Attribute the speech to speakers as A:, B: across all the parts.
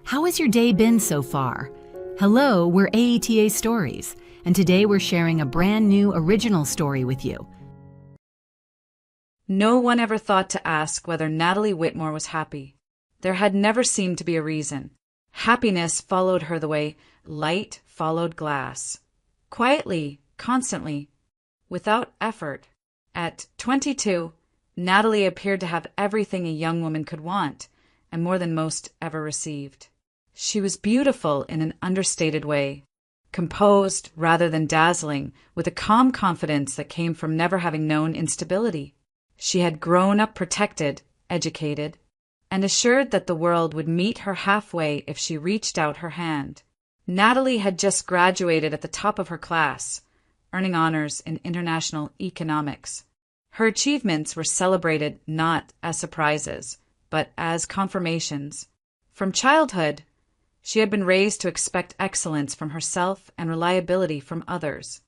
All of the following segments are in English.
A: How has your day been so far? Hello, we're AETA Stories, and today we're sharing a brand new original story with you.
B: No one ever thought to ask whether Natalie Whitmore was happy. There had never seemed to be a reason. Happiness followed her the way light followed glass. Quietly, constantly, without effort. At 22, Natalie appeared to have everything a young woman could want, and more than most ever received. She was beautiful in an understated way, composed rather than dazzling, with a calm confidence that came from never having known instability. She had grown up protected, educated, and assured that the world would meet her halfway if she reached out her hand. Natalie had just graduated at the top of her class, earning honors in international economics. Her achievements were celebrated not as surprises, but as confirmations. From childhood, she had been raised to expect excellence from herself and reliability from others.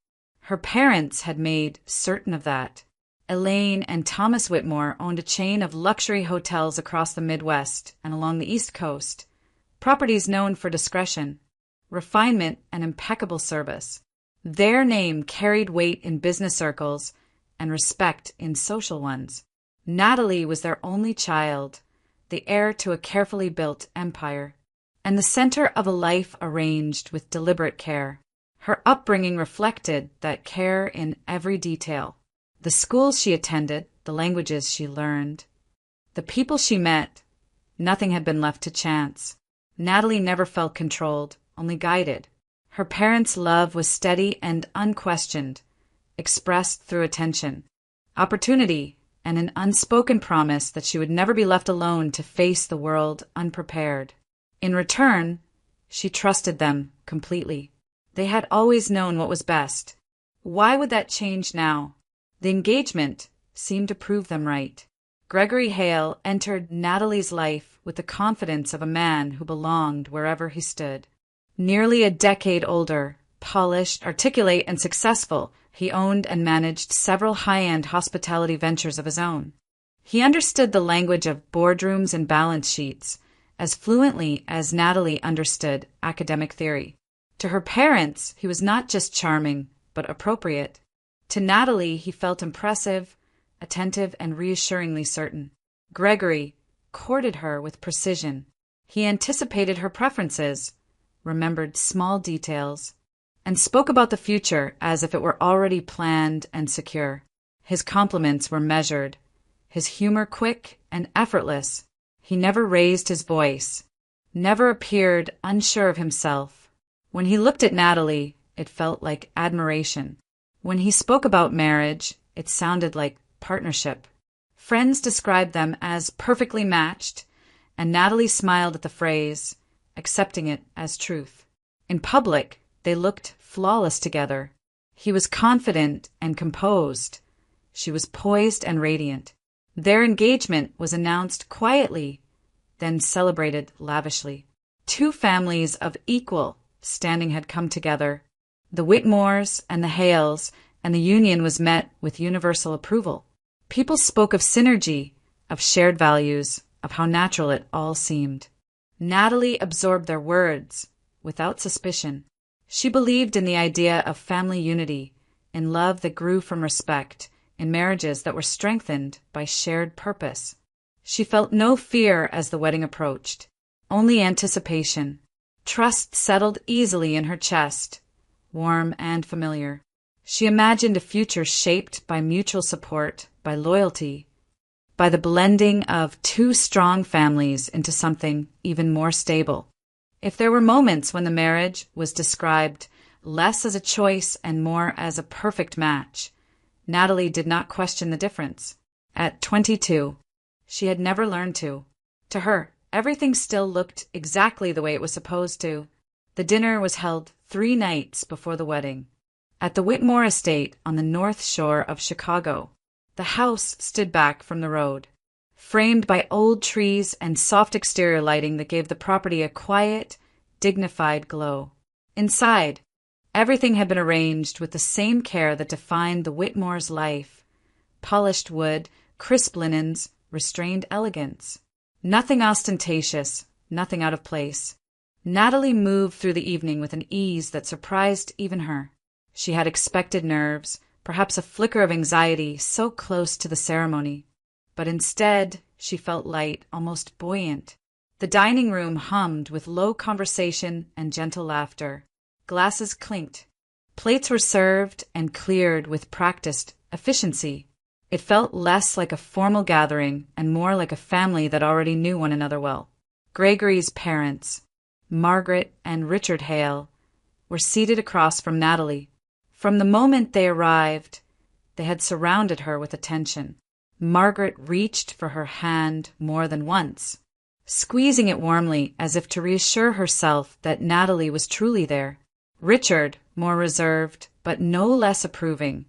B: Her parents had made certain of that. Elaine and Thomas Whitmore owned a chain of luxury hotels across the Midwest and along the East Coast, properties known for discretion, refinement, and impeccable service. Their name carried weight in business circles and respect in social ones. Natalie was their only child, the heir to a carefully built empire, and the center of a life arranged with deliberate care. Her upbringing reflected that care in every detail. The schools she attended, the languages she learned, the people she met, nothing had been left to chance. Natalie never felt controlled, only guided. Her parents' love was steady and unquestioned, expressed through attention, opportunity, and an unspoken promise that she would never be left alone to face the world unprepared. In return, she trusted them completely. They had always known what was best. Why would that change now? The engagement seemed to prove them right. Gregory Hale entered Natalie's life with the confidence of a man who belonged wherever he stood. Nearly a decade older, polished, articulate, and successful, he owned and managed several high-end hospitality ventures of his own. He understood the language of boardrooms and balance sheets as fluently as Natalie understood academic theory. To her parents, he was not just charming, but appropriate. To Natalie, he felt impressive, attentive, and reassuringly certain. Gregory courted her with precision. He anticipated her preferences, remembered small details, and spoke about the future as if it were already planned and secure. His compliments were measured, his humor quick and effortless. He never raised his voice, never appeared unsure of himself. When he looked at Natalie, it felt like admiration. When he spoke about marriage, it sounded like partnership. Friends described them as perfectly matched, and Natalie smiled at the phrase, accepting it as truth. In public, they looked flawless together. He was confident and composed. She was poised and radiant. Their engagement was announced quietly, then celebrated lavishly. Two families of equal standing had come together, the Whitmores and the Hales, and the union was met with universal approval. People spoke of synergy, of shared values, of how natural it all seemed. Natalie absorbed their words without suspicion. She believed in the idea of family unity, in love that grew from respect, in marriages that were strengthened by shared purpose. She felt no fear as the wedding approached, only anticipation. Trust settled easily in her chest, warm and familiar. She imagined a future shaped by mutual support, by loyalty, by the blending of two strong families into something even more stable. If there were moments when the marriage was described less as a choice and more as a perfect match, Natalie did not question the difference. At 22, she had never learned to. To her, everything still looked exactly the way it was supposed to. The dinner was held 3 nights before the wedding, at the Whitmore estate on the North Shore of Chicago. The house stood back from the road, framed by old trees and soft exterior lighting that gave the property a quiet, dignified glow. Inside, everything had been arranged with the same care that defined the Whitmore's life. Polished wood, crisp linens, restrained elegance. Nothing ostentatious, nothing out of place. Natalie moved through the evening with an ease that surprised even her. She had expected nerves, perhaps a flicker of anxiety so close to the ceremony. But instead, she felt light, almost buoyant. The dining room hummed with low conversation and gentle laughter. Glasses clinked. Plates were served and cleared with practiced efficiency. It felt less like a formal gathering and more like a family that already knew one another well. Gregory's parents, Margaret and Richard Hale, were seated across from Natalie. From the moment they arrived, they had surrounded her with attention. Margaret reached for her hand more than once, squeezing it warmly as if to reassure herself that Natalie was truly there. Richard, more reserved but no less approving,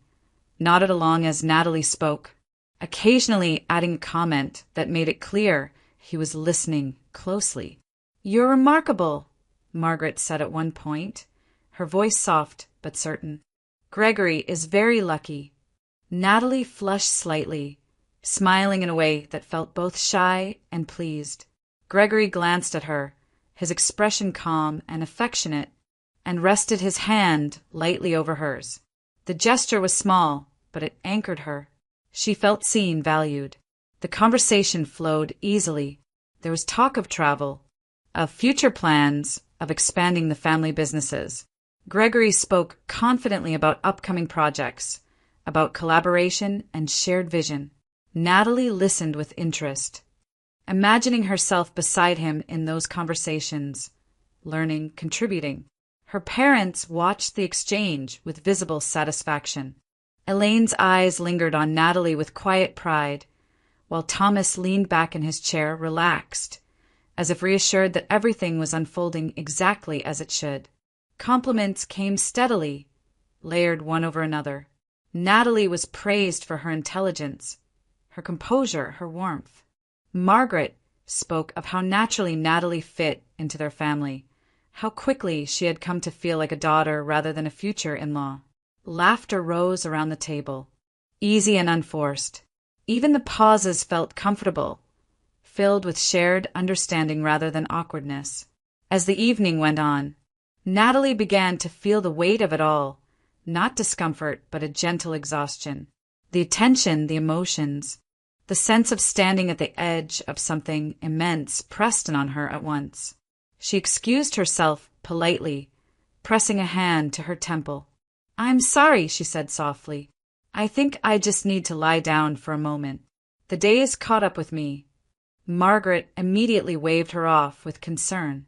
B: nodded along as Natalie spoke, occasionally adding a comment that made it clear he was listening closely. "You're remarkable," Margaret said at one point, her voice soft but certain. "Gregory is very lucky." Natalie flushed slightly, smiling in a way that felt both shy and pleased. Gregory glanced at her, his expression calm and affectionate, and rested his hand lightly over hers. The gesture was small, but it anchored her. She felt seen, valued. The conversation flowed easily. There was talk of travel, of future plans, of expanding the family businesses. Gregory spoke confidently about upcoming projects, about collaboration and shared vision. Natalie listened with interest, imagining herself beside him in those conversations, learning, contributing. Her parents watched the exchange with visible satisfaction. Elaine's eyes lingered on Natalie with quiet pride, while Thomas leaned back in his chair, relaxed, as if reassured that everything was unfolding exactly as it should. Compliments came steadily, layered one over another. Natalie was praised for her intelligence, her composure, her warmth. Margaret spoke of how naturally Natalie fit into their family, how quickly she had come to feel like a daughter rather than a future in-law. Laughter rose around the table, easy and unforced. Even the pauses felt comfortable, filled with shared understanding rather than awkwardness. As the evening went on, Natalie began to feel the weight of it all, not discomfort, but a gentle exhaustion. The attention, the emotions, the sense of standing at the edge of something immense pressed in on her at once. She excused herself politely, pressing a hand to her temple. "I'm sorry," she said softly. "I think I just need to lie down for a moment. The day's caught up with me." Margaret immediately waved her off with concern.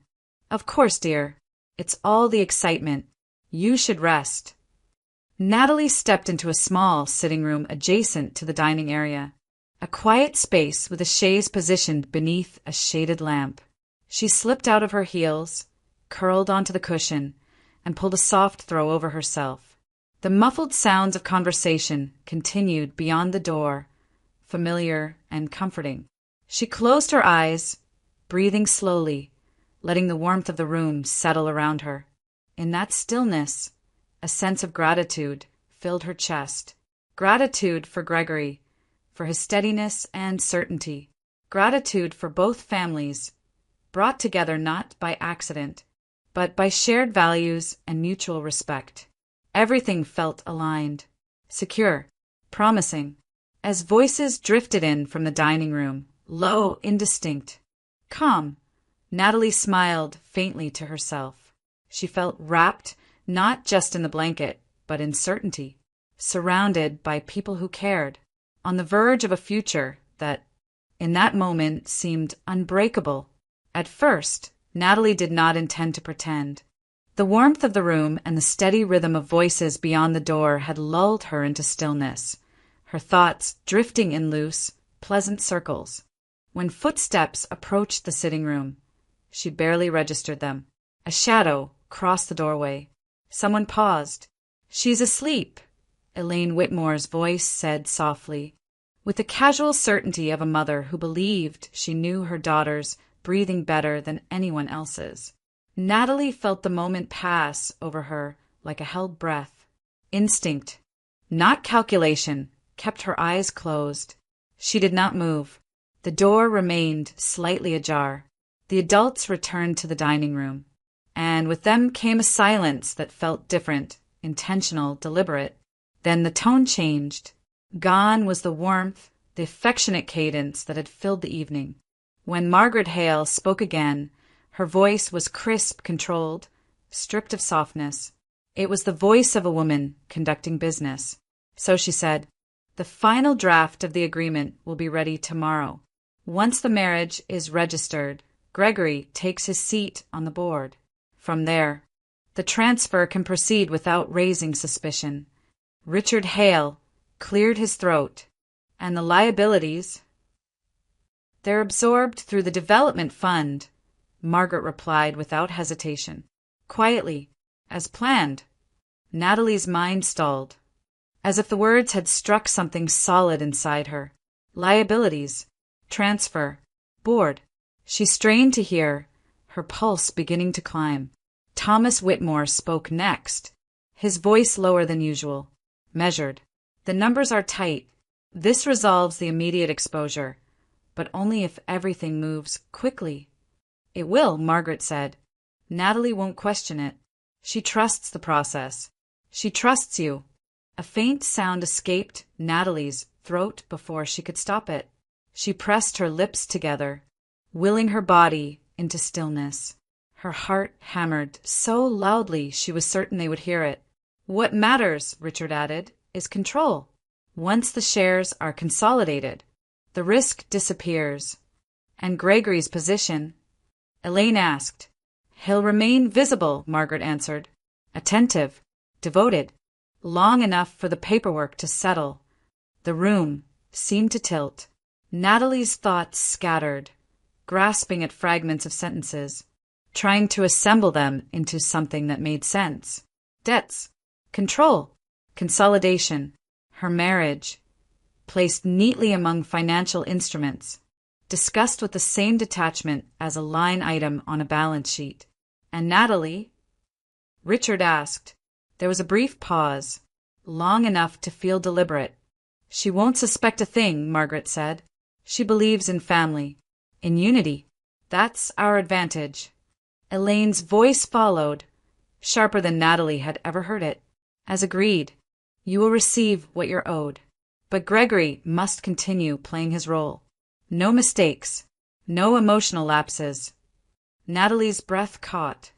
B: "Of course, dear. It's all the excitement. You should rest." Natalie stepped into a small sitting room adjacent to the dining area, a quiet space with a chaise positioned beneath a shaded lamp. She slipped out of her heels, curled onto the cushion, and pulled a soft throw over herself. The muffled sounds of conversation continued beyond the door, familiar and comforting. She closed her eyes, breathing slowly, letting the warmth of the room settle around her. In that stillness, a sense of gratitude filled her chest. Gratitude for Gregory, for his steadiness and certainty. Gratitude for both families, brought together not by accident, but by shared values and mutual respect. Everything felt aligned, secure, promising. As voices drifted in from the dining room, low, indistinct, calm, Natalie smiled faintly to herself. She felt wrapped not just in the blanket, but in certainty, surrounded by people who cared, on the verge of a future that, in that moment, seemed unbreakable. At first, Natalie did not intend to pretend. The warmth of the room and the steady rhythm of voices beyond the door had lulled her into stillness, her thoughts drifting in loose, pleasant circles. When footsteps approached the sitting room, she barely registered them. A shadow crossed the doorway. Someone paused. "She's asleep," Elaine Whitmore's voice said softly, with the casual certainty of a mother who believed she knew her daughter's breathing better than anyone else's. Natalie felt the moment pass over her like a held breath. Instinct, not calculation, kept her eyes closed. She did not move. The door remained slightly ajar. The adults returned to the dining room. and with them came a silence that felt different, intentional, deliberate. Then the tone changed. Gone was the warmth, the affectionate cadence that had filled the evening. When Margaret Hale spoke again, her voice was crisp, controlled, stripped of softness. It was the voice of a woman conducting business. So she said, "The final draft of the agreement will be ready tomorrow. Once the marriage is registered, Gregory takes his seat on the board. From there, the transfer can proceed without raising suspicion." Richard Hale cleared his throat. "And the liabilities?" "They're absorbed through the development fund," Margaret replied without hesitation. Quietly, as planned. Natalie's mind stalled, as if the words had struck something solid inside her. Liabilities, transfer, board. She strained to hear, her pulse beginning to climb. Thomas Whitmore spoke next, his voice lower than usual, measured. "The numbers are tight. This resolves the immediate exposure, but only if everything moves quickly." "It will," Margaret said. "Natalie won't question it. She trusts the process. She trusts you." A faint sound escaped Natalie's throat before she could stop it. She pressed her lips together, willing her body into stillness. Her heart hammered so loudly she was certain they would hear it. "What matters," Richard added, "is control. Once the shares are consolidated, the risk disappears." "And Gregory's position?" Elaine asked. "He'll remain visible," Margaret answered. "Attentive, devoted, long enough for the paperwork to settle." The room seemed to tilt. Natalie's thoughts scattered, grasping at fragments of sentences, trying to assemble them into something that made sense. Debts, control, consolidation, her marriage, placed neatly among financial instruments, discussed with the same detachment as a line item on a balance sheet. "And Natalie?" Richard asked. There was a brief pause, long enough to feel deliberate. "She won't suspect a thing," Margaret said. "She believes in family, in unity. That's our advantage." Elaine's voice followed, sharper than Natalie had ever heard it. "As agreed, you will receive what you're owed. But Gregory must continue playing his role. No mistakes, no emotional lapses." Natalie's breath caught.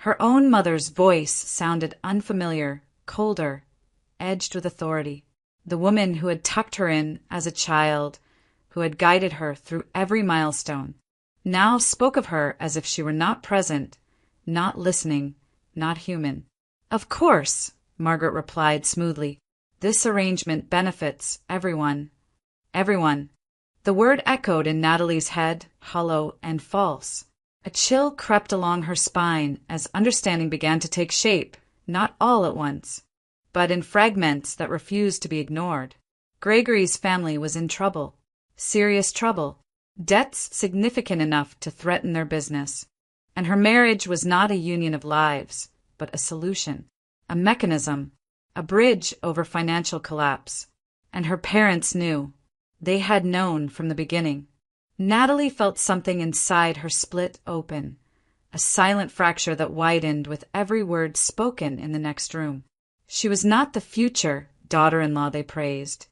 B: Her own mother's voice sounded unfamiliar, colder, edged with authority. The woman who had tucked her in as a child, who had guided her through every milestone, now spoke of her as if she were not present, not listening, not human. "Of course," Margaret replied smoothly. "This arrangement benefits everyone." Everyone. The word echoed in Natalie's head, hollow and false. A chill crept along her spine as understanding began to take shape, not all at once, but in fragments that refused to be ignored. Gregory's family was in trouble, serious trouble, debts significant enough to threaten their business. And her marriage was not a union of lives, but a solution, a mechanism, a bridge over financial collapse. And her parents knew. They had known from the beginning. Natalie felt something inside her split open, a silent fracture that widened with every word spoken in the next room. She was not the future daughter-in-law they praised.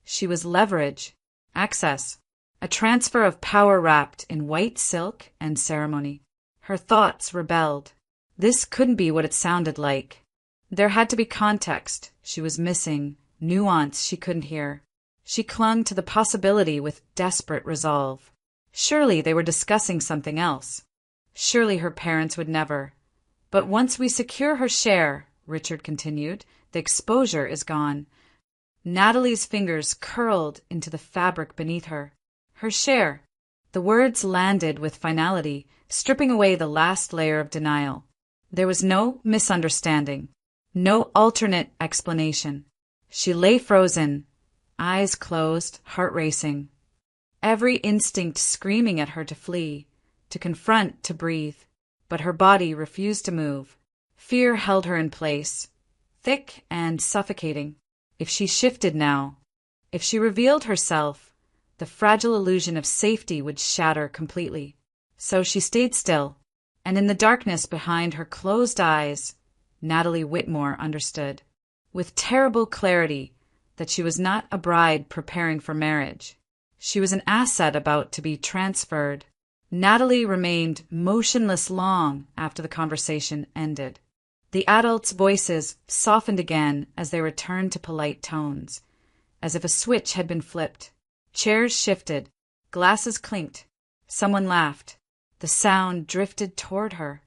B: She was leverage, access, a transfer of power wrapped in white silk and ceremony. Her thoughts rebelled. This couldn't be what it sounded like. There had to be context she was missing, nuance she couldn't hear. She clung to the possibility with desperate resolve. Surely they were discussing something else. Surely her parents would never. "But once we secure her share," Richard continued, "the exposure is gone." Natalie's fingers curled into the fabric beneath her. Her share. The words landed with finality, stripping away the last layer of denial. There was no misunderstanding, no alternate explanation. She lay frozen, eyes closed, heart racing. Every instinct screaming at her to flee, to confront, to breathe. But her body refused to move. Fear held her in place, thick and suffocating. If she shifted now, if she revealed herself, the fragile illusion of safety would shatter completely. So she stayed still, And in the darkness behind her closed eyes, Natalie Whitmore understood, with terrible clarity, that she was not a bride preparing for marriage. She was an asset about to be transferred. Natalie remained motionless long after the conversation ended. The adults' voices softened again as they returned to polite tones, as if a switch had been flipped. Chairs shifted, glasses clinked, someone laughed. The sound drifted toward her,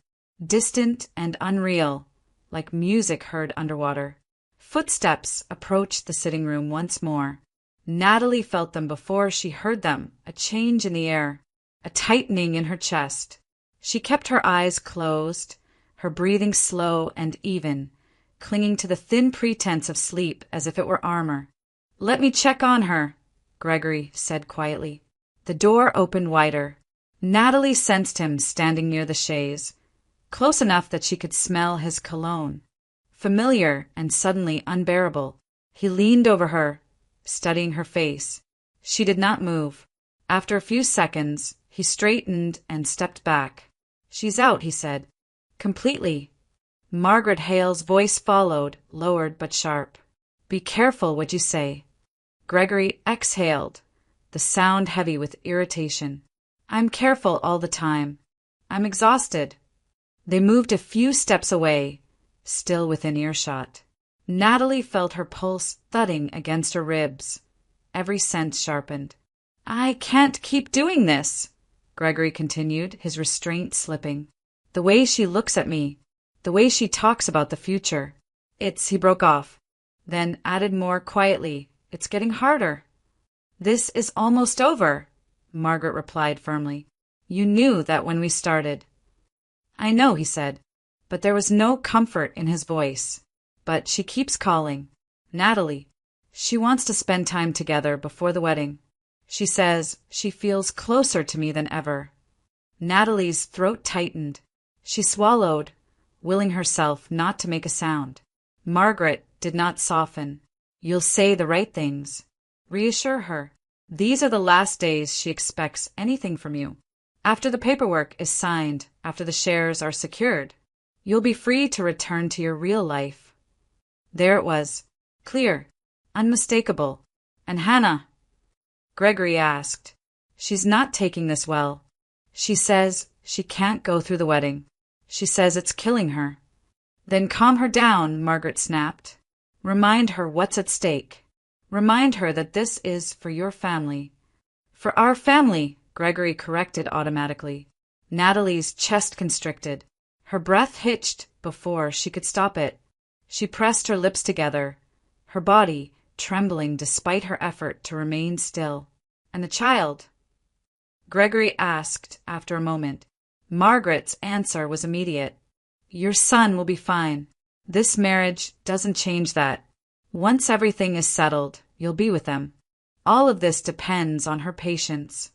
B: distant and unreal, like music heard underwater. Footsteps approached the sitting room once more. Natalie felt them before she heard them, a change in the air, a tightening in her chest. She kept her eyes closed, her breathing slow and even, clinging to the thin pretense of sleep as if it were armor. "Let me check on her," Gregory said quietly. The door opened wider. Natalie sensed him standing near the chaise, close enough that she could smell his cologne. Familiar and suddenly unbearable, he leaned over her, studying her face. She did not move. After a few seconds, he straightened and stepped back. "She's out," he said. "Completely." Margaret Hale's voice followed, lowered but sharp. "Be careful what you say." Gregory exhaled, the sound heavy with irritation. "I'm careful all the time. I'm exhausted." They moved a few steps away, still within earshot. Natalie felt her pulse thudding against her ribs. Every sense sharpened. "I can't keep doing this," Gregory continued, his restraint slipping. "The way she looks at me, the way she talks about the future. He broke off, then added more quietly, "It's getting harder." "This is almost over," Margaret replied firmly. "You knew that when we started." "I know," he said, but there was no comfort in his voice. "But she keeps calling. Natalie. She wants to spend time together before the wedding. She says she feels closer to me than ever." Natalie's throat tightened. She swallowed, willing herself not to make a sound. Margaret did not soften. "You'll say the right things. Reassure her. These are the last days she expects anything from you. After the paperwork is signed, after the shares are secured, you'll be free to return to your real life." There it was, clear, unmistakable. "And Hannah?" Gregory asked. "She's not taking this well. She says she can't go through the wedding. She says it's killing her." "Then calm her down," Margaret snapped. "Remind her what's at stake. Remind her that this is for your family." "For our family," Gregory corrected automatically. Natalie's chest constricted. Her breath hitched before she could stop it. She pressed her lips together, her body trembling despite her effort to remain still. "And the child?" Gregory asked after a moment. Margaret's answer was immediate. "Your son will be fine. This marriage doesn't change that. Once everything is settled, you'll be with them. All of this depends on her patience."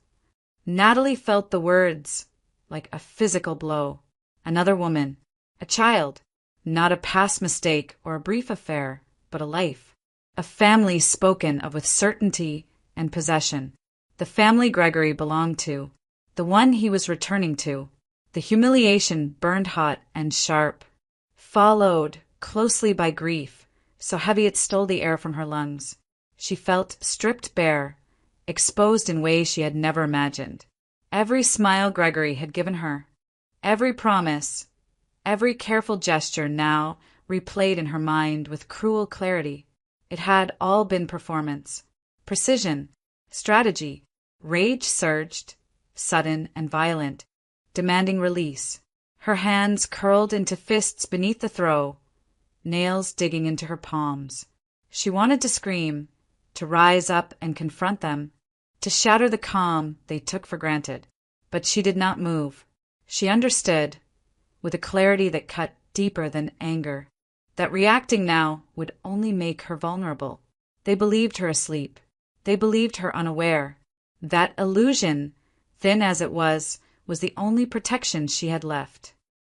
B: Natalie felt the words like a physical blow. Another woman, a child, not a past mistake or a brief affair, but a life. A family spoken of with certainty and possession. The family Gregory belonged to, the one he was returning to. The humiliation burned hot and sharp, followed closely by grief, so heavy it stole the air from her lungs. She felt stripped bare, exposed in ways she had never imagined. Every smile Gregory had given her, every promise, every careful gesture now replayed in her mind with cruel clarity. It had all been performance, precision, strategy. Rage surged, sudden and violent, demanding release. Her hands curled into fists beneath the throw, nails digging into her palms. She wanted to scream, to rise up and confront them, to shatter the calm they took for granted. But she did not move. She understood, with a clarity that cut deeper than anger, that reacting now would only make her vulnerable. They believed her asleep. They believed her unaware. That illusion, thin as it was the only protection she had left.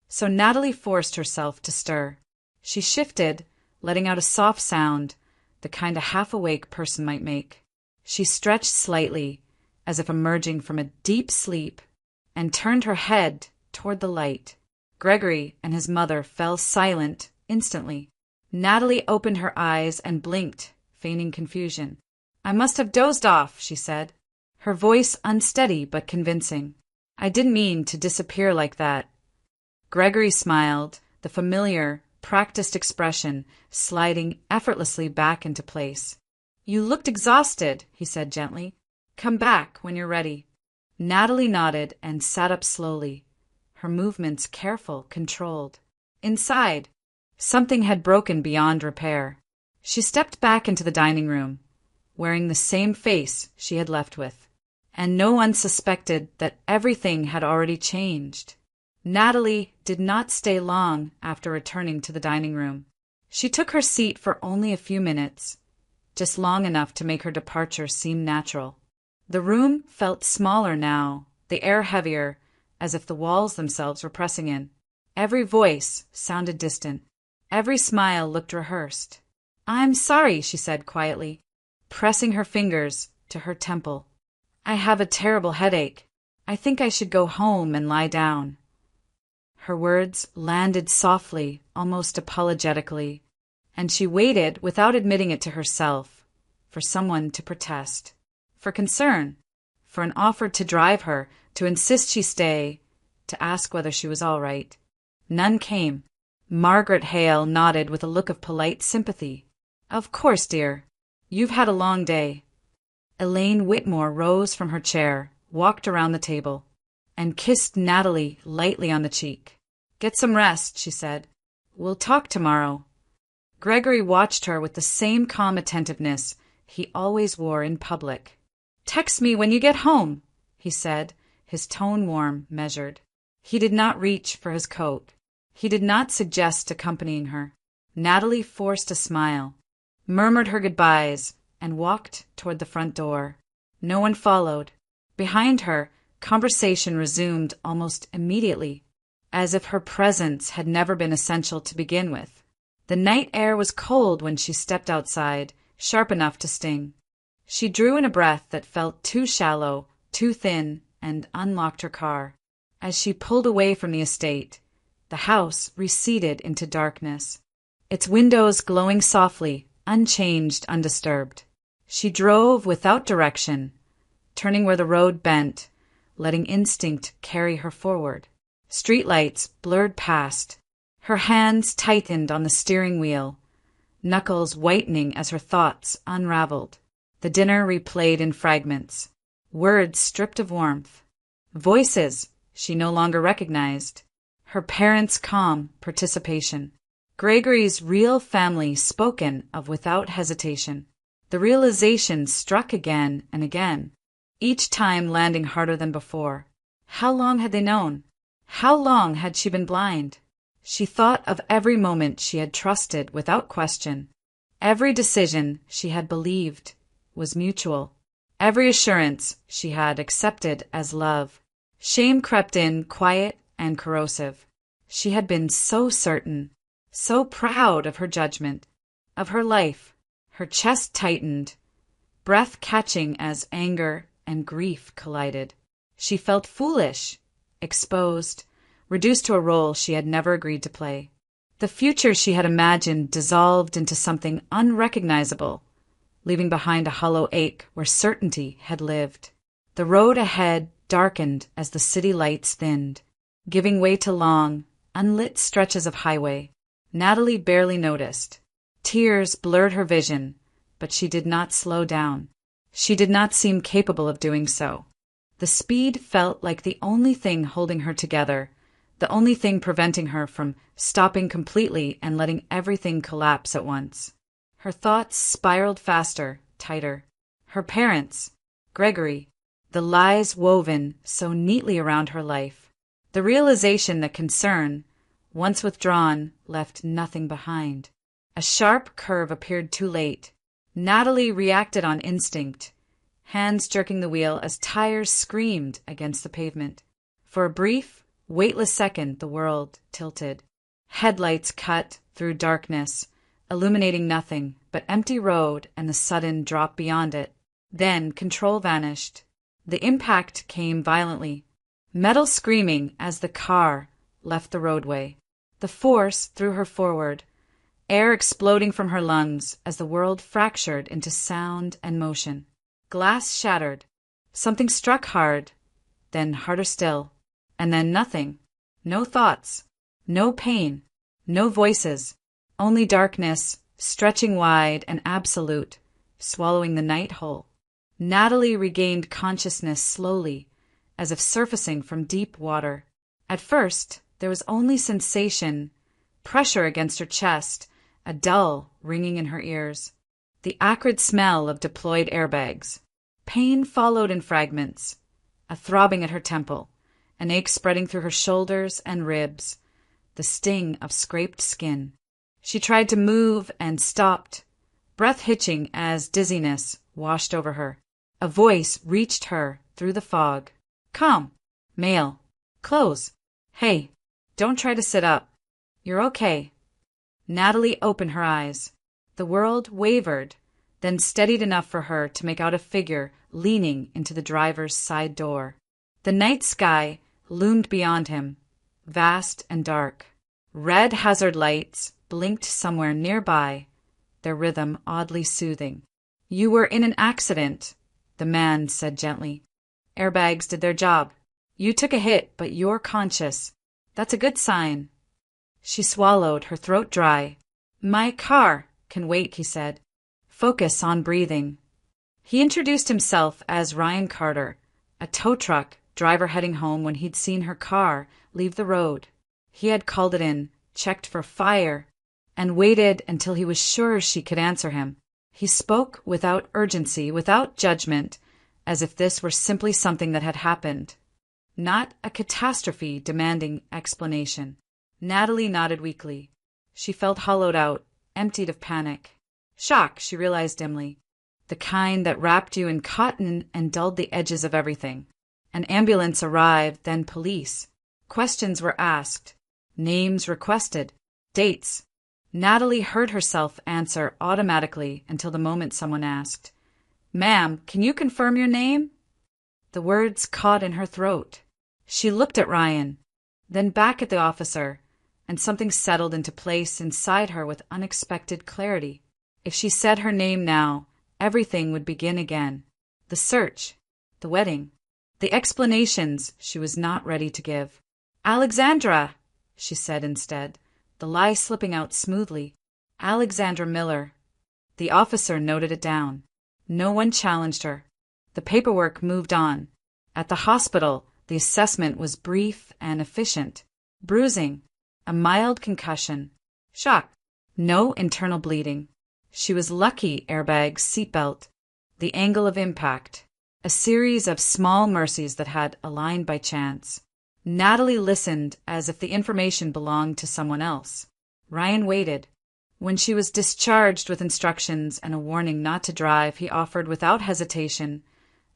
B: So Natalie forced herself to stir. She shifted, letting out a soft sound, the kind a half-awake person might make. She stretched slightly, as if emerging from a deep sleep, and turned her head toward the light. Gregory and his mother fell silent instantly. Natalie opened her eyes and blinked, feigning confusion. "I must have dozed off," she said, her voice unsteady but convincing. "I didn't mean to disappear like that." Gregory smiled, the familiar, practiced expression sliding effortlessly back into place. "You looked exhausted," he said gently. "Come back when you're ready." Natalie nodded and sat up slowly, her movements careful, controlled. Inside, something had broken beyond repair. She stepped back into the dining room, wearing the same face she had left with, and no one suspected that everything had already changed. Natalie did not stay long after returning to the dining room. She took her seat for only a few minutes, just long enough to make her departure seem natural. The room felt smaller now, the air heavier, as if the walls themselves were pressing in. Every voice sounded distant. Every smile looked rehearsed. "I'm sorry," she said quietly, pressing her fingers to her temple. "I have a terrible headache. I think I should go home and lie down." Her words landed softly, almost apologetically, and she waited, without admitting it to herself, for someone to protest, for concern, for an offer to drive her, to insist she stay, to ask whether she was all right. None came. Margaret Hale nodded with a look of polite sympathy. "Of course, dear. You've had a long day." Elaine Whitmore rose from her chair, walked around the table, and kissed Natalie lightly on the cheek. "Get some rest," she said. "We'll talk tomorrow." Gregory watched her with the same calm attentiveness he always wore in public. "Text me when you get home," he said, his tone warm, measured. He did not reach for his coat. He did not suggest accompanying her. Natalie forced a smile, murmured her goodbyes, and walked toward the front door. No one followed. Behind her, conversation resumed almost immediately, as if her presence had never been essential to begin with. The night air was cold when she stepped outside, sharp enough to sting. She drew in a breath that felt too shallow, too thin, and unlocked her car. As she pulled away from the estate, the house receded into darkness, its windows glowing softly, unchanged, undisturbed. She drove without direction, turning where the road bent, letting instinct carry her forward. Streetlights blurred past. Her hands tightened on the steering wheel, knuckles whitening as her thoughts unraveled. The dinner replayed in fragments, words stripped of warmth, voices she no longer recognized, her parents' calm participation, Gregory's real family spoken of without hesitation. The realization struck again and again, each time landing harder than before. How long had they known? How long had she been blind? She thought of every moment she had trusted without question. Every decision she had believed was mutual. Every assurance she had accepted as love. Shame crept in, quiet and corrosive. She had been so certain, so proud of her judgment, of her life. Her chest tightened, breath catching as anger and grief collided. She felt foolish, exposed, reduced to a role she had never agreed to play. The future she had imagined dissolved into something unrecognizable, leaving behind a hollow ache where certainty had lived. The road ahead darkened as the city lights thinned, giving way to long, unlit stretches of highway. Natalie barely noticed. Tears blurred her vision, but she did not slow down. She did not seem capable of doing so. The speed felt like the only thing holding her together, the only thing preventing her from stopping completely and letting everything collapse at once. Her thoughts spiraled faster, tighter. Her parents, Gregory, the lies woven so neatly around her life. The realization that concern, once withdrawn, left nothing behind. A sharp curve appeared too late. Natalie reacted on instinct, hands jerking the wheel as tires screamed against the pavement. For a brief, weightless second, the world tilted. Headlights cut through darkness, illuminating nothing but empty road and the sudden drop beyond it. Then control vanished. The impact came violently, metal screaming as the car, left the roadway. The force threw her forward, air exploding from her lungs as the world fractured into sound and motion. Glass shattered. Something struck hard, then harder still, and then nothing. No thoughts, no pain, no voices, only darkness, stretching wide and absolute, swallowing the night whole. Natalie regained consciousness slowly, as if surfacing from deep water. At first, there was only sensation, pressure against her chest, a dull ringing in her ears, the acrid smell of deployed airbags. Pain followed in fragments, a throbbing at her temple, an ache spreading through her shoulders and ribs, the sting of scraped skin. She tried to move and stopped, breath hitching as dizziness washed over her. A voice reached her through the fog. "Come. Male. Close. Hey, don't try to sit up. You're okay." Natalie opened her eyes. The world wavered, then steadied enough for her to make out a figure leaning into the driver's side door. The night sky loomed beyond him, vast and dark. Red hazard lights blinked somewhere nearby, their rhythm oddly soothing. "You were in an accident," the man said gently. "Airbags did their job. You took a hit, but you're conscious. That's a good sign." She swallowed, her throat dry. "My car can wait," he said. "Focus on breathing." He introduced himself as Ryan Carter, a tow truck driver heading home when he'd seen her car leave the road. He had called it in, checked for fire, and waited until he was sure she could answer him. He spoke without urgency, without judgment, as if this were simply something that had happened, not a catastrophe demanding explanation. Natalie nodded weakly. She felt hollowed out, emptied of panic. Shock, she realized dimly. The kind that wrapped you in cotton and dulled the edges of everything. An ambulance arrived, then police. Questions were asked. Names requested. Dates. Natalie heard herself answer automatically until the moment someone asked, "Ma'am, can you confirm your name?" The words caught in her throat. She looked at Ryan, then back at the officer, and something settled into place inside her with unexpected clarity. If she said her name now, everything would begin again. The search, the wedding, the explanations she was not ready to give. "Alexandra," she said instead, the lie slipping out smoothly. "Alexandra Miller." The officer noted it down. No one challenged her. The paperwork moved on. At the hospital, the assessment was brief and efficient. Bruising, a mild concussion, shock, no internal bleeding. She was lucky, airbags, seatbelt, the angle of impact, a series of small mercies that had aligned by chance. Natalie listened as if the information belonged to someone else. Ryan waited. When she was discharged with instructions and a warning not to drive, he offered without hesitation,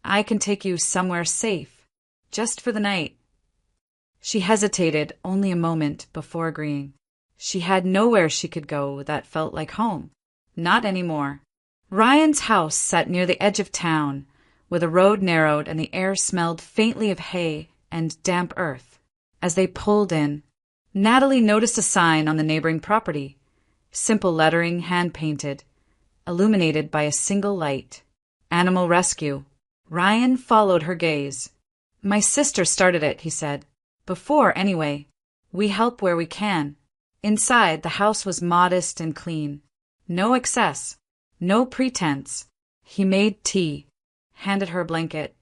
B: "I can take you somewhere safe, just for the night." She hesitated only a moment before agreeing. She had nowhere she could go that felt like home. Not anymore. Ryan's house sat near the edge of town, where the road narrowed and the air smelled faintly of hay and damp earth. As they pulled in, Natalie noticed a sign on the neighboring property. Simple lettering, hand-painted, illuminated by a single light. Animal rescue. Ryan followed her gaze. "My sister started it," he said. "Before, anyway. We help where we can." Inside, the house was modest and clean. No excess. No pretense. He made tea, handed her a blanket,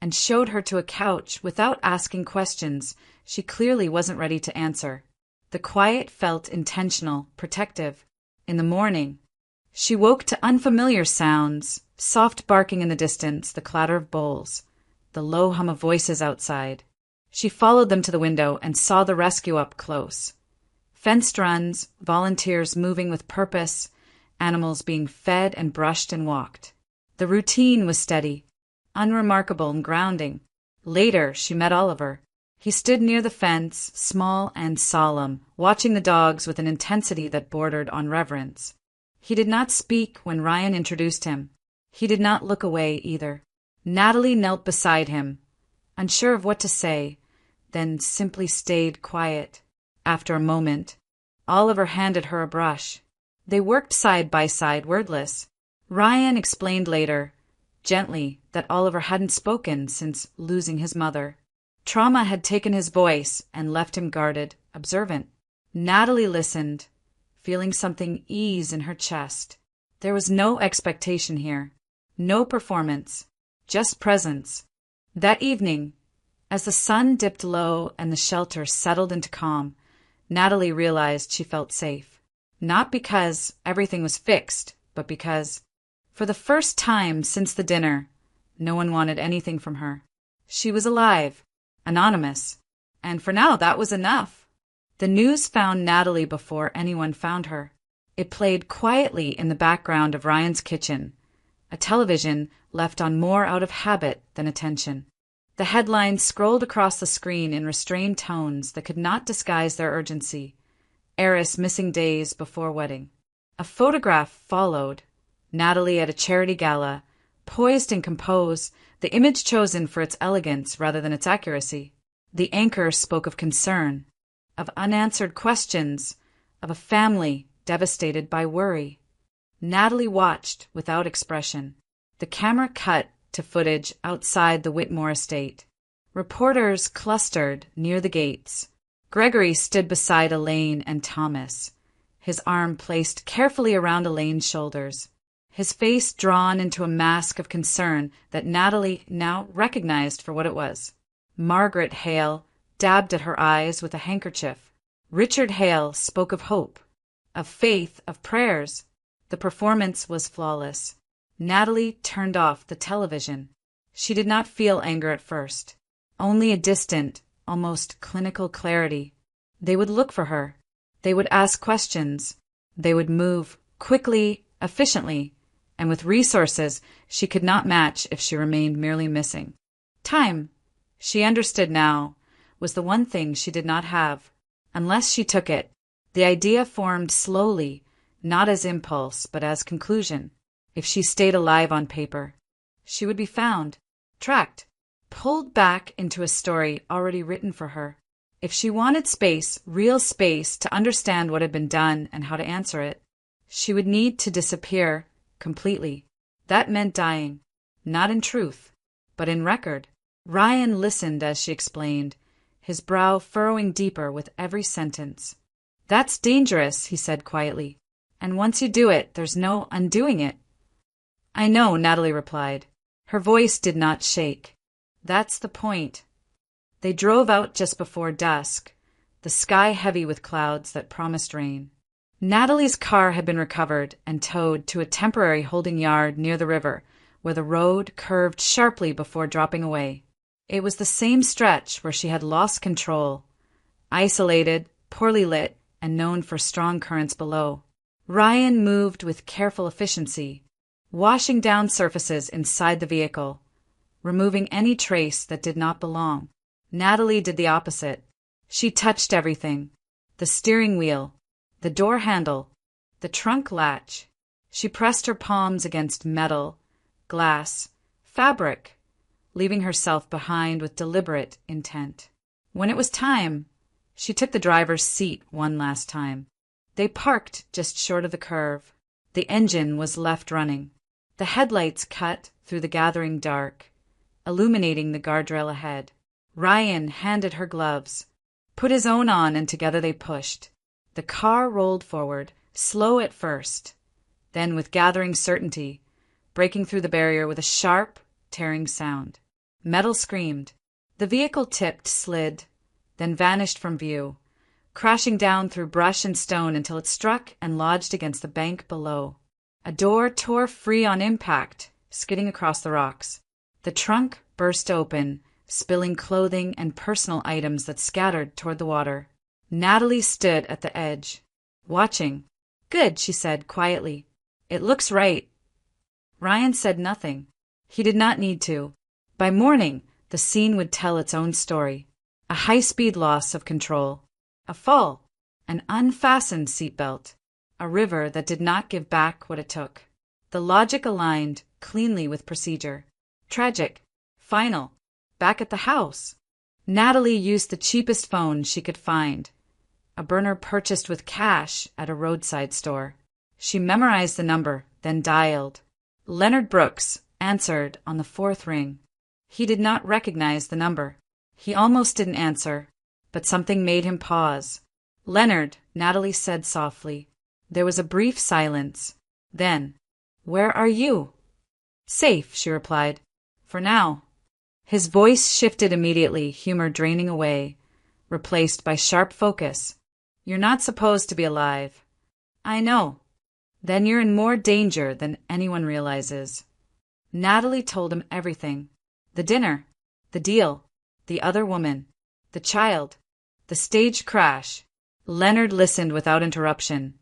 B: and showed her to a couch without asking questions she clearly wasn't ready to answer. The quiet felt intentional, protective. In the morning, she woke to unfamiliar sounds, soft barking in the distance, the clatter of bowls, the low hum of voices outside. She followed them to the window and saw the rescue up close. Fenced runs, volunteers moving with purpose, animals being fed and brushed and walked. The routine was steady, unremarkable and grounding. Later, she met Oliver. He stood near the fence, small and solemn, watching the dogs with an intensity that bordered on reverence. He did not speak when Ryan introduced him. He did not look away either. Natalie knelt beside him, unsure of what to say, then simply stayed quiet. After a moment, Oliver handed her a brush. They worked side by side, wordless. Ryan explained later, gently, that Oliver hadn't spoken since losing his mother. Trauma had taken his voice and left him guarded, observant. Natalie listened, feeling something ease in her chest. There was no expectation here, no performance, just presence. That evening, as the sun dipped low and the shelter settled into calm, Natalie realized she felt safe. Not because everything was fixed, but because, for the first time since the dinner, no one wanted anything from her. She was alive, anonymous, and for now that was enough. The news found Natalie before anyone found her. It played quietly in the background of Ryan's kitchen, a television left on more out of habit than attention. The headlines scrolled across the screen in restrained tones that could not disguise their urgency. Heiress missing days before wedding. A photograph followed. Natalie at a charity gala, poised and composed, the image chosen for its elegance rather than its accuracy. The anchor spoke of concern, of unanswered questions, of a family devastated by worry. Natalie watched without expression. The camera cut to footage outside the Whitmore estate. Reporters clustered near the gates. Gregory stood beside Elaine and Thomas, his arm placed carefully around Elaine's shoulders, his face drawn into a mask of concern that Natalie now recognized for what it was. Margaret Hale dabbed at her eyes with a handkerchief. Richard Hale spoke of hope, of faith, of prayers. The performance was flawless. Natalie turned off the television. She did not feel anger at first, only a distant, almost clinical clarity. They would look for her. They would ask questions. They would move quickly, efficiently, and with resources she could not match if she remained merely missing. Time, she understood now, was the one thing she did not have. Unless she took it, the idea formed slowly, not as impulse, but as conclusion. If she stayed alive on paper, she would be found, tracked, pulled back into a story already written for her. If she wanted space, real space, to understand what had been done and how to answer it, she would need to disappear completely. That meant dying, not in truth, but in record. Ryan listened as she explained, his brow furrowing deeper with every sentence. "That's dangerous," he said quietly, "and once you do it, there's no undoing it." "I know," Natalie replied. Her voice did not shake. "That's the point." They drove out just before dusk, the sky heavy with clouds that promised rain. Natalie's car had been recovered and towed to a temporary holding yard near the river, where the road curved sharply before dropping away. It was the same stretch where she had lost control, isolated, poorly lit, and known for strong currents below. Ryan moved with careful efficiency, washing down surfaces inside the vehicle, removing any trace that did not belong. Natalie did the opposite. She touched everything: the steering wheel, the door handle, the trunk latch. She pressed her palms against metal, glass, fabric, leaving herself behind with deliberate intent. When it was time, she took the driver's seat one last time. They parked just short of the curve. The engine was left running. The headlights cut through the gathering dark, illuminating the guardrail ahead. Ryan handed her gloves, put his own on, and together they pushed. The car rolled forward, slow at first, then with gathering certainty, breaking through the barrier with a sharp, tearing sound. Metal screamed. The vehicle tipped, slid, then vanished from view, crashing down through brush and stone until it struck and lodged against the bank below. A door tore free on impact, skidding across the rocks. The trunk burst open, spilling clothing and personal items that scattered toward the water. Natalie stood at the edge, watching. "Good," she said quietly. "It looks right." Ryan said nothing. He did not need to. By morning, the scene would tell its own story. A high-speed loss of control, a fall, an unfastened seatbelt, a river that did not give back what it took. The logic aligned cleanly with procedure. Tragic, final, back at the house. Natalie used the cheapest phone she could find, a burner purchased with cash at a roadside store. She memorized the number, then dialed. Leonard Brooks answered on the fourth ring. He did not recognize the number. He almost didn't answer, but something made him pause. "Leonard," Natalie said softly. There was a brief silence. Then, "Where are you?" "Safe," she replied. "For now." His voice shifted immediately, humor draining away, replaced by sharp focus. "You're not supposed to be alive." "I know." "Then you're in more danger than anyone realizes." Natalie told him everything. The dinner, the deal, the other woman, the child, the stage crash. Leonard listened without interruption,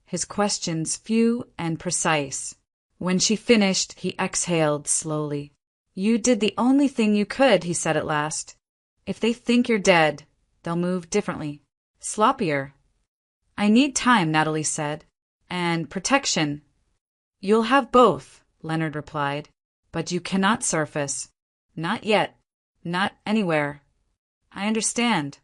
B: his questions few and precise. When she finished, he exhaled slowly. "You did the only thing you could," he said at last. "If they think you're dead, they'll move differently. Sloppier." "I need time," Natalie said. "And protection." "You'll have both," Leonard replied. "But you cannot surface. Not yet. Not anywhere." "I understand."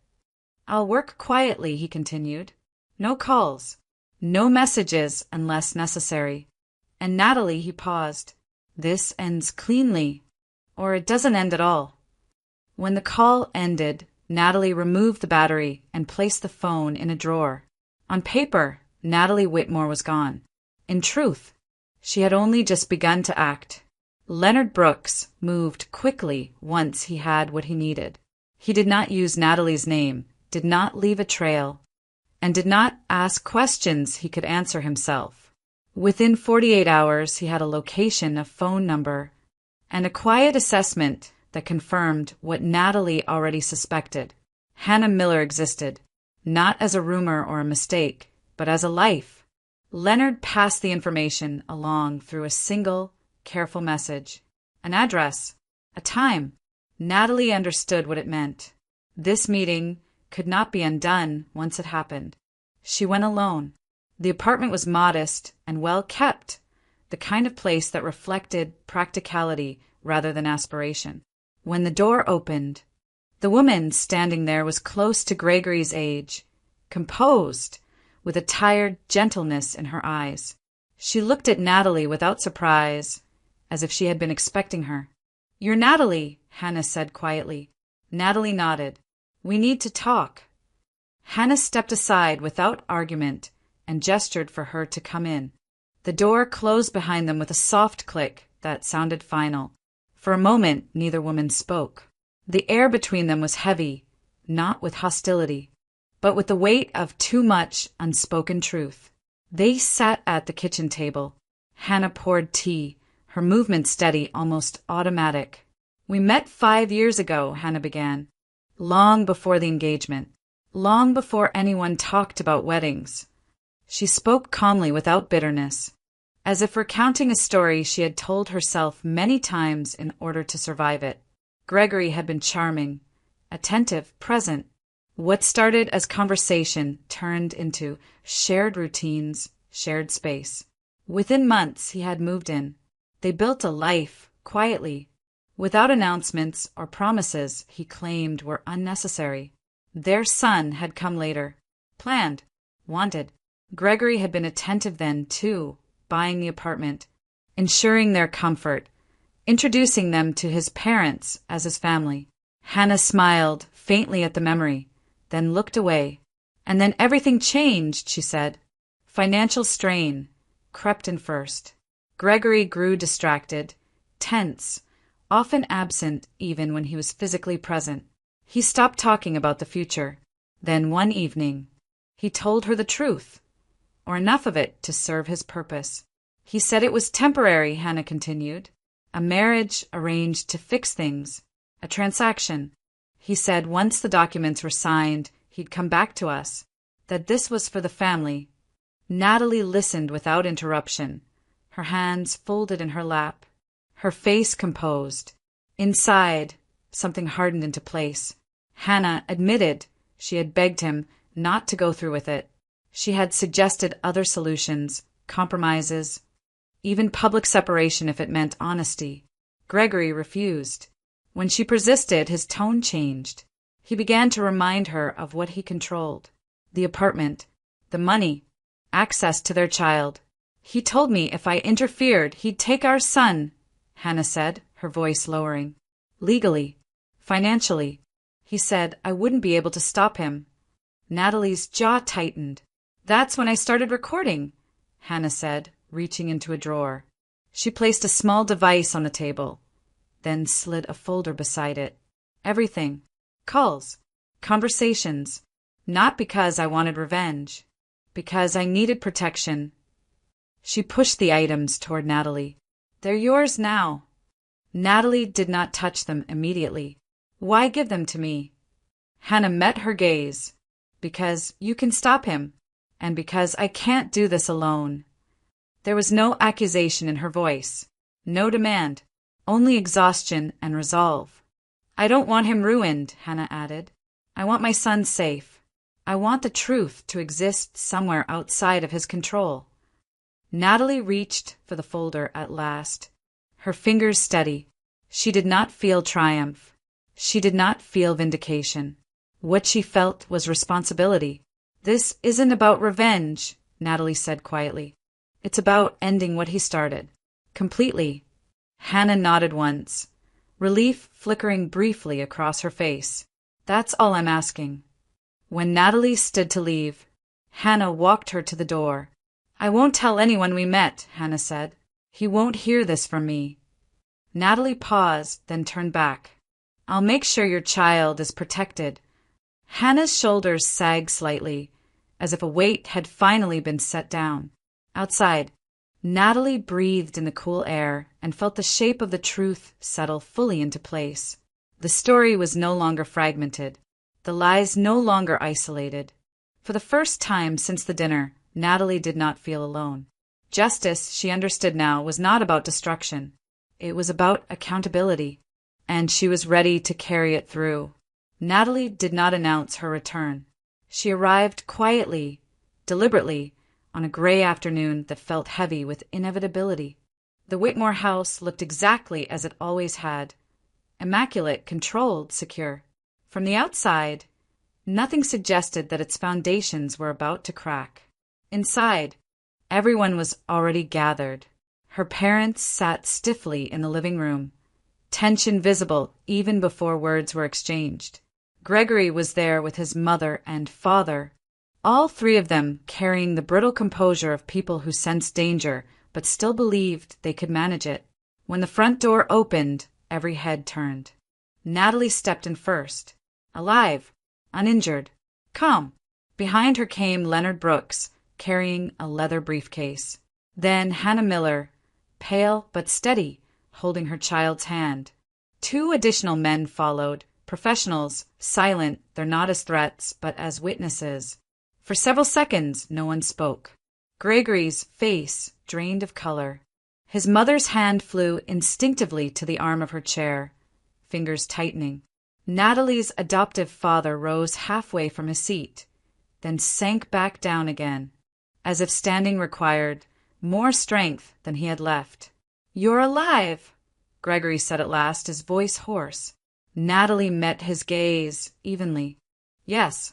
B: "I'll work quietly," he continued. "No calls. No messages unless necessary." "And Natalie," he paused, "this ends cleanly. Or it doesn't end at all." When the call ended, Natalie removed the battery and placed the phone in a drawer. On paper, Natalie Whitmore was gone. In truth, she had only just begun to act. Leonard Brooks moved quickly once he had what he needed. He did not use Natalie's name, did not leave a trail, and did not ask questions he could answer himself. Within 48 hours, he had a location, a phone number, and a quiet assessment that confirmed what Natalie already suspected. Hannah Miller existed, not as a rumor or a mistake, but as a life. Leonard passed the information along through a single, careful message. An address, a time. Natalie understood what it meant. This meeting could not be undone once it happened. She went alone. The apartment was modest and well kept, the kind of place that reflected practicality rather than aspiration. When the door opened, the woman standing there was close to Gregory's age, composed, with a tired gentleness in her eyes. She looked at Natalie without surprise, as if she had been expecting her. "You're Natalie," Hannah said quietly. Natalie nodded. "We need to talk." Hannah stepped aside without argument and gestured for her to come in. The door closed behind them with a soft click that sounded final. For a moment, neither woman spoke. The air between them was heavy, not with hostility, but with the weight of too much unspoken truth. They sat at the kitchen table. Hannah poured tea, her movement steady, almost automatic. "We met 5 years ago," Hannah began. "Long before the engagement. Long before anyone talked about weddings." She spoke calmly without bitterness, as if recounting a story she had told herself many times in order to survive it. Gregory had been charming, attentive, present. What started as conversation turned into shared routines, shared space. Within months, he had moved in. They built a life, quietly, without announcements or promises he claimed were unnecessary. Their son had come later, planned, wanted. Gregory had been attentive then, too, buying the apartment, ensuring their comfort, introducing them to his parents as his family. Hannah smiled faintly at the memory, then looked away. "And then everything changed," she said. Financial strain crept in first. Gregory grew distracted, tense, often absent even when he was physically present. He stopped talking about the future. Then one evening, he told her the truth, or enough of it to serve his purpose. He said it was temporary, Hannah continued. A marriage arranged to fix things. A transaction. He said once the documents were signed, he'd come back to us. That this was for the family. Natalie listened without interruption, her hands folded in her lap, her face composed. Inside, something hardened into place. Hannah admitted she had begged him not to go through with it. She had suggested other solutions, compromises, even public separation if it meant honesty. Gregory refused. When she persisted, his tone changed. He began to remind her of what he controlled. the apartment, the money, access to their child. He told me if I interfered, he'd take our son, Hannah said, her voice lowering. Legally, financially. He said I wouldn't be able to stop him. Natalie's jaw tightened. That's when I started recording, Hannah said, reaching into a drawer. She placed a small device on the table, then slid a folder beside it. Everything. Calls. Conversations. Not because I wanted revenge. Because I needed protection. She pushed the items toward Natalie. They're yours now. Natalie did not touch them immediately. Why give them to me? Hannah met her gaze. Because you can stop him, and because I can't do this alone. There was no accusation in her voice, no demand, only exhaustion and resolve. I don't want him ruined, Hannah added. I want my son safe. I want the truth to exist somewhere outside of his control. Natalie reached for the folder at last, her fingers steady. She did not feel triumph. She did not feel vindication. What she felt was responsibility. This isn't about revenge, Natalie said quietly. It's about ending what he started. Completely. Hannah nodded once, relief flickering briefly across her face. That's all I'm asking. When Natalie stood to leave, Hannah walked her to the door. I won't tell anyone we met, Hannah said. He won't hear this from me. Natalie paused, then turned back. I'll make sure your child is protected. Hannah's shoulders sagged slightly, as if a weight had finally been set down. Outside, Natalie breathed in the cool air and felt the shape of the truth settle fully into place. The story was no longer fragmented, the lies no longer isolated. For the first time since the dinner, Natalie did not feel alone. Justice, she understood now, was not about destruction. It was about accountability, and she was ready to carry it through. Natalie did not announce her return. She arrived quietly, deliberately, on a gray afternoon that felt heavy with inevitability. The Whitmore house looked exactly as it always had. Immaculate, controlled, secure. From the outside, nothing suggested that its foundations were about to crack. Inside, everyone was already gathered. Her parents sat stiffly in the living room, tension visible even before words were exchanged. Gregory was there with his mother and father, all three of them carrying the brittle composure of people who sensed danger but still believed they could manage it. When the front door opened, every head turned. Natalie stepped in first, alive, uninjured, calm. Behind her came Leonard Brooks, carrying a leather briefcase. Then Hannah Miller, pale but steady, holding her child's hand. 2 additional men followed, professionals, silent, their not as threats but as witnesses. For several seconds, no one spoke. Gregory's face drained of color. His mother's hand flew instinctively to the arm of her chair, fingers tightening. Natalie's adoptive father rose halfway from his seat, then sank back down again, as if standing required more strength than he had left. You're alive, Gregory said at last, his voice hoarse. Natalie met his gaze evenly. Yes.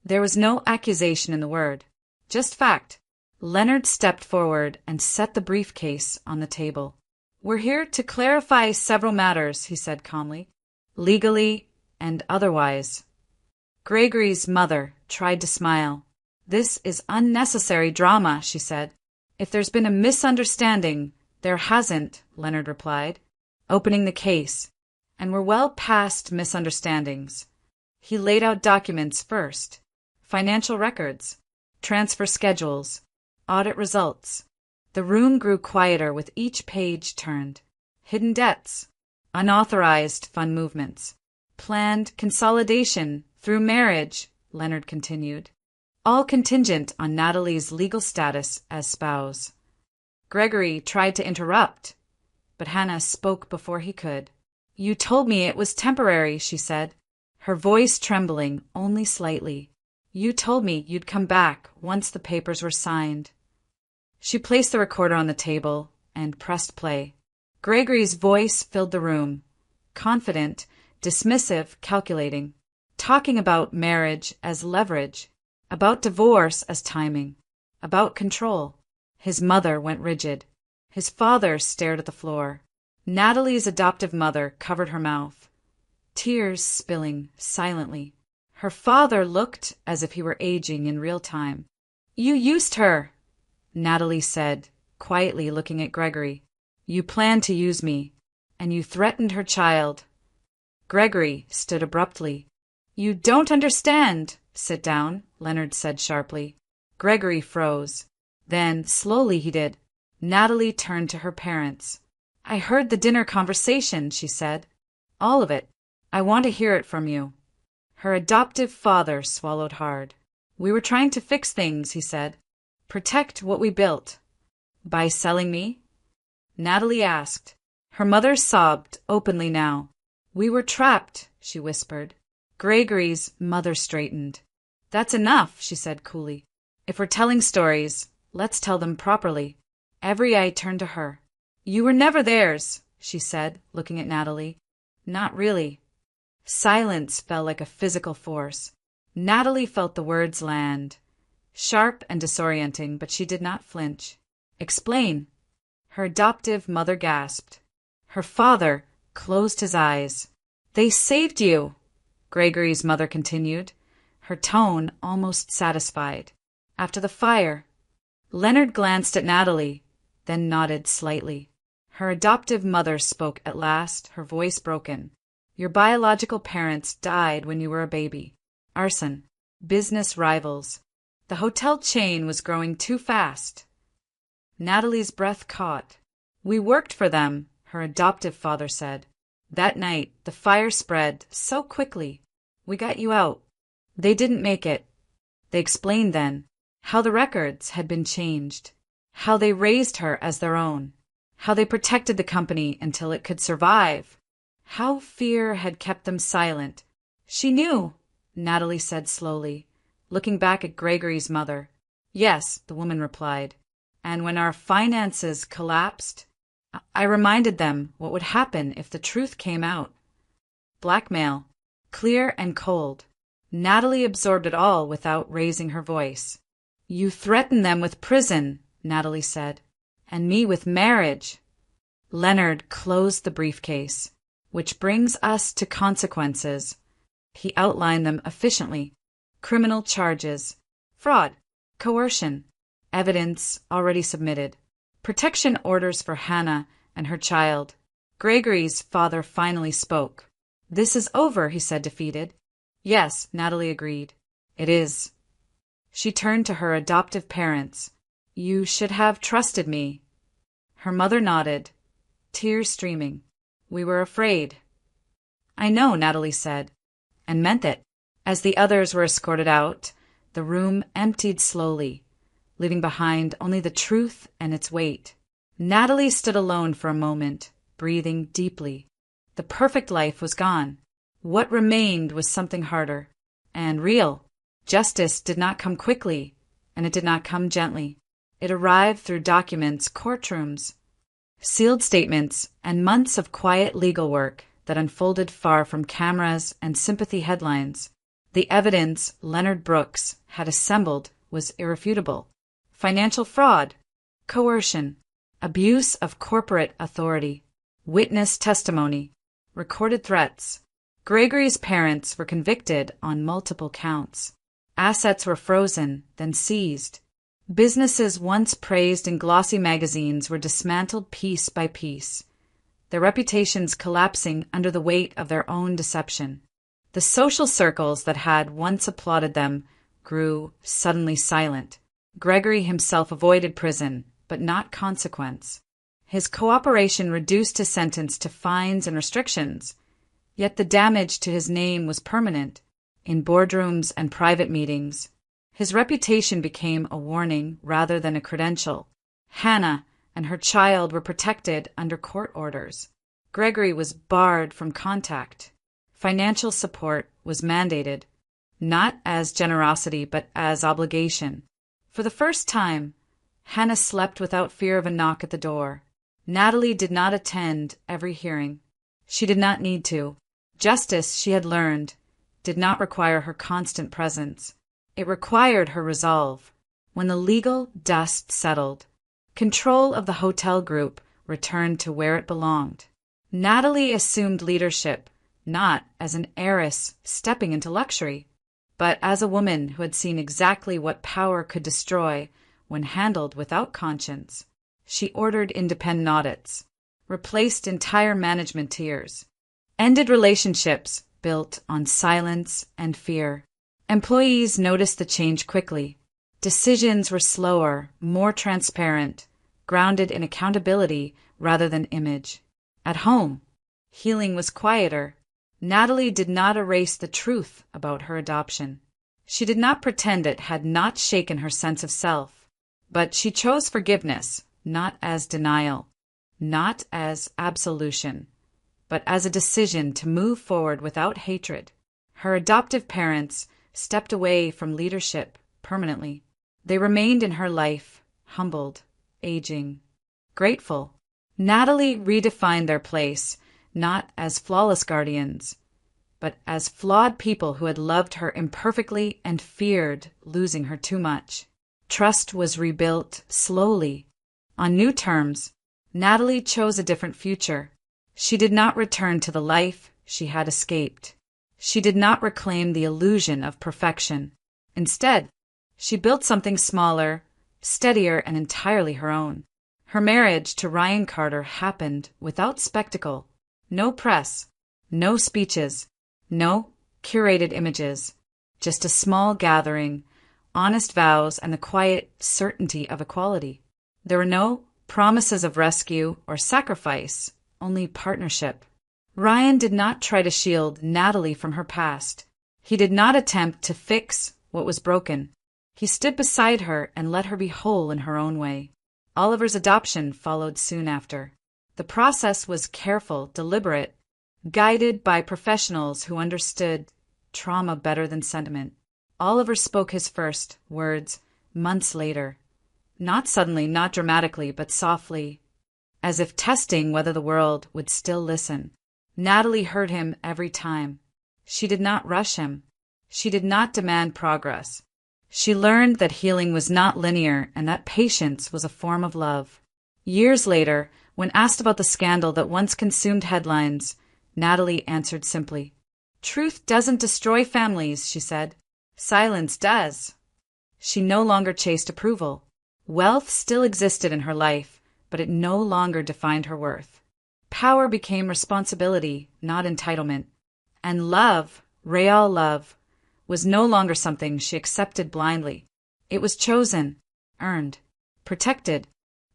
B: There was no accusation in the word, just fact. Leonard stepped forward and set the briefcase on the table. We're here to clarify several matters, he said calmly, legally and otherwise. Gregory's mother tried to smile. This is unnecessary drama, she said. If there's been a misunderstanding, there hasn't, Leonard replied, opening the case, and we're well past misunderstandings. He laid out documents first. Financial records, transfer schedules, audit results. The room grew quieter with each page turned. Hidden debts, unauthorized fund movements, planned consolidation through marriage, Leonard continued, all contingent on Natalie's legal status as spouse. Gregory tried to interrupt, but Hannah spoke before he could. You told me it was temporary, she said, her voice trembling only slightly. You told me you'd come back once the papers were signed. She placed the recorder on the table and pressed play. Gregory's voice filled the room, confident, dismissive, calculating, talking about marriage as leverage, about divorce as timing, about control. His mother went rigid. His father stared at the floor. Natalie's adoptive mother covered her mouth, tears spilling silently. Her father looked as if he were aging in real time. "You used her," Natalie said, quietly looking at Gregory. "You planned to use me, and you threatened her child." Gregory stood abruptly. "You don't understand." "Sit down," Leonard said sharply. Gregory froze. Then, slowly he did. Natalie turned to her parents. "I heard the dinner conversation," she said. "All of it. I want to hear it from you." Her adoptive father swallowed hard. "We were trying to fix things," he said. "Protect what we built." "By selling me?" Natalie asked. Her mother sobbed openly now. "We were trapped," she whispered. Gregory's mother straightened. "That's enough," she said coolly. "If we're telling stories, let's tell them properly." Every eye turned to her. "You were never theirs," she said, looking at Natalie. "Not really." Silence fell like a physical force. Natalie felt the words land. Sharp and disorienting, but she did not flinch. "Explain." Her adoptive mother gasped. Her father closed his eyes. "They saved you," Gregory's mother continued, her tone almost satisfied. "After the fire." Leonard glanced at Natalie, then nodded slightly. Her adoptive mother spoke at last, her voice broken. "Your biological parents died when you were a baby. Arson. Business rivals. The hotel chain was growing too fast." Natalie's breath caught. "We worked for them," her adoptive father said. "That night, the fire spread so quickly. We got you out. They didn't make it." They explained then how the records had been changed, how they raised her as their own, how they protected the company until it could survive, how fear had kept them silent. "She knew," Natalie said slowly, looking back at Gregory's mother. "Yes," the woman replied. "And when our finances collapsed, I reminded them what would happen if the truth came out." Blackmail. Clear and cold. Natalie absorbed it all without raising her voice. "You threatened them with prison," Natalie said, "and me with marriage." Leonard closed the briefcase. "Which brings us to consequences." He outlined them efficiently. Criminal charges. Fraud. Coercion. Evidence already submitted. Protection orders for Hannah and her child. Gregory's father finally spoke. "This is over," he said, defeated. "Yes," Natalie agreed. "It is." She turned to her adoptive parents. "You should have trusted me." Her mother nodded, tears streaming. "We were afraid." "I know," Natalie said, and meant it. As the others were escorted out, the room emptied slowly, leaving behind only the truth and its weight. Natalie stood alone for a moment, breathing deeply. The perfect life was gone. What remained was something harder and real. Justice did not come quickly, and it did not come gently. It arrived through documents, courtrooms, sealed statements, and months of quiet legal work that unfolded far from cameras and sympathy headlines. The evidence Leonard Brooks had assembled was irrefutable. Financial fraud, coercion, abuse of corporate authority, witness testimony, recorded threats. Gregory's parents were convicted on multiple counts. Assets were frozen, then seized. Businesses once praised in glossy magazines were dismantled piece by piece, their reputations collapsing under the weight of their own deception. The social circles that had once applauded them grew suddenly silent. Gregory himself avoided prison, but not consequence. His cooperation reduced his sentence to fines and restrictions, yet the damage to his name was permanent. In boardrooms and private meetings, his reputation became a warning rather than a credential. Hannah and her child were protected under court orders. Gregory was barred from contact. Financial support was mandated, not as generosity but as obligation. For the first time, Hannah slept without fear of a knock at the door. Natalie did not attend every hearing. She did not need to. Justice, she had learned, did not require her constant presence. It required her resolve. When the legal dust settled, control of the hotel group returned to where it belonged. Natalie assumed leadership, not as an heiress stepping into luxury, but as a woman who had seen exactly what power could destroy when handled without conscience. She ordered independent audits, replaced entire management tiers, ended relationships built on silence and fear. Employees noticed the change quickly. Decisions were slower, more transparent, grounded in accountability rather than image. At home, healing was quieter. Natalie did not erase the truth about her adoption. She did not pretend it had not shaken her sense of self, but she chose forgiveness, not as denial, not as absolution, but as a decision to move forward without hatred. Her adoptive parents stepped away from leadership permanently. They remained in her life, humbled, aging, grateful. Natalie redefined their place, not as flawless guardians, but as flawed people who had loved her imperfectly and feared losing her too much. Trust was rebuilt slowly. On new terms, Natalie chose a different future. She did not return to the life she had escaped. She did not reclaim the illusion of perfection. Instead, she built something smaller, steadier, and entirely her own. Her marriage to Ryan Carter happened without spectacle. No press, no speeches, no curated images. Just a small gathering, honest vows, and the quiet certainty of equality. There were no promises of rescue or sacrifice, only partnership. Ryan did not try to shield Natalie from her past. He did not attempt to fix what was broken. He stood beside her and let her be whole in her own way. Oliver's adoption followed soon after. The process was careful, deliberate, guided by professionals who understood trauma better than sentiment. Oliver spoke his first words months later. Not suddenly, not dramatically, but softly, as if testing whether the world would still listen. Natalie heard him every time. She did not rush him. She did not demand progress. She learned that healing was not linear and that patience was a form of love. Years later, when asked about the scandal that once consumed headlines, Natalie answered simply, "Truth doesn't destroy families," she said. "Silence does." She no longer chased approval. Wealth still existed in her life, but it no longer defined her worth. Power became responsibility, not entitlement. And love, real love, was no longer something she accepted blindly. It was chosen, earned, protected.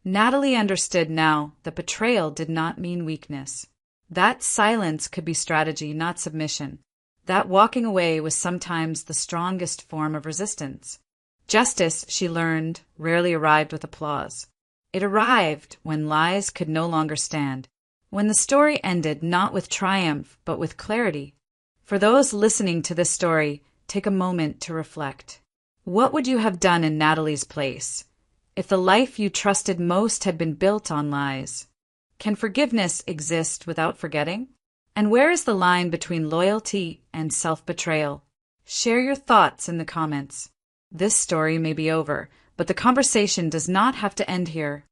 B: Natalie understood now that betrayal did not mean weakness. That silence could be strategy, not submission. That walking away was sometimes the strongest form of resistance. Justice, she learned, rarely arrived with applause. It arrived when lies could no longer stand, when the story ended not with triumph but with clarity. For those listening to this story, take a moment to reflect. What would you have done in Natalie's place if the life you trusted most had been built on lies? Can forgiveness exist without forgetting? And where is the line between loyalty and self-betrayal? Share your thoughts in the comments. This story may be over, but the conversation does not have to end here.